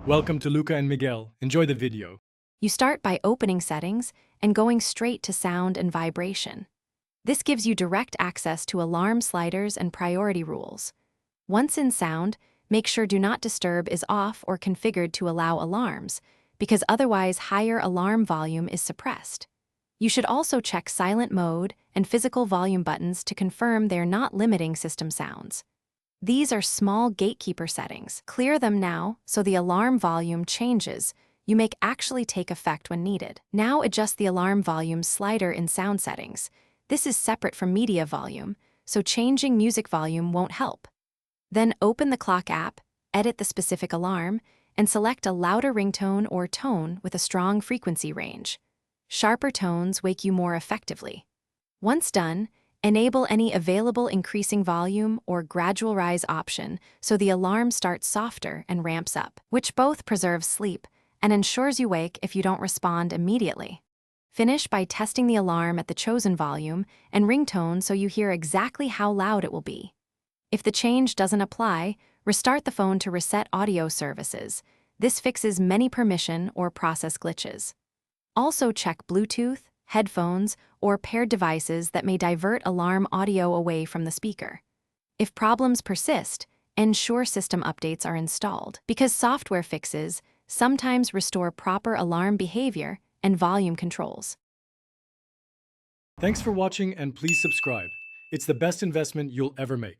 Welcome to Luca and Miguel. Enjoy the video. You start by opening Settings and going straight to Sound and Vibration. This gives you direct access to alarm sliders and priority rules. Once in Sound, make sure Do Not Disturb is off or configured to allow alarms, because otherwise higher alarm volume is suppressed. You should also check Silent Mode and Physical Volume buttons to confirm they're not limiting system sounds. These are small gatekeeper settings. Clear them now so the alarm volume changes you make actually take effect when needed. Now adjust the alarm volume slider in Sound Settings. This is separate from media volume, so changing music volume won't help. Then open the clock app, edit the specific alarm, and select a louder ringtone or tone with a strong frequency range. Sharper tones wake you more effectively. Once done, enable any available increasing volume or gradual rise option so the alarm starts softer and ramps up, which both preserves sleep and ensures you wake if you don't respond immediately. Finish by testing the alarm at the chosen volume and ringtone so you hear exactly how loud it will be. If the change doesn't apply, restart the phone to reset audio services. This fixes many permission or process glitches. Also check Bluetooth, headphones, or paired devices that may divert alarm audio away from the speaker. If problems persist, ensure system updates are installed, because software fixes sometimes restore proper alarm behavior and volume controls. Thanks for watching and please subscribe. It's the best investment you'll ever make.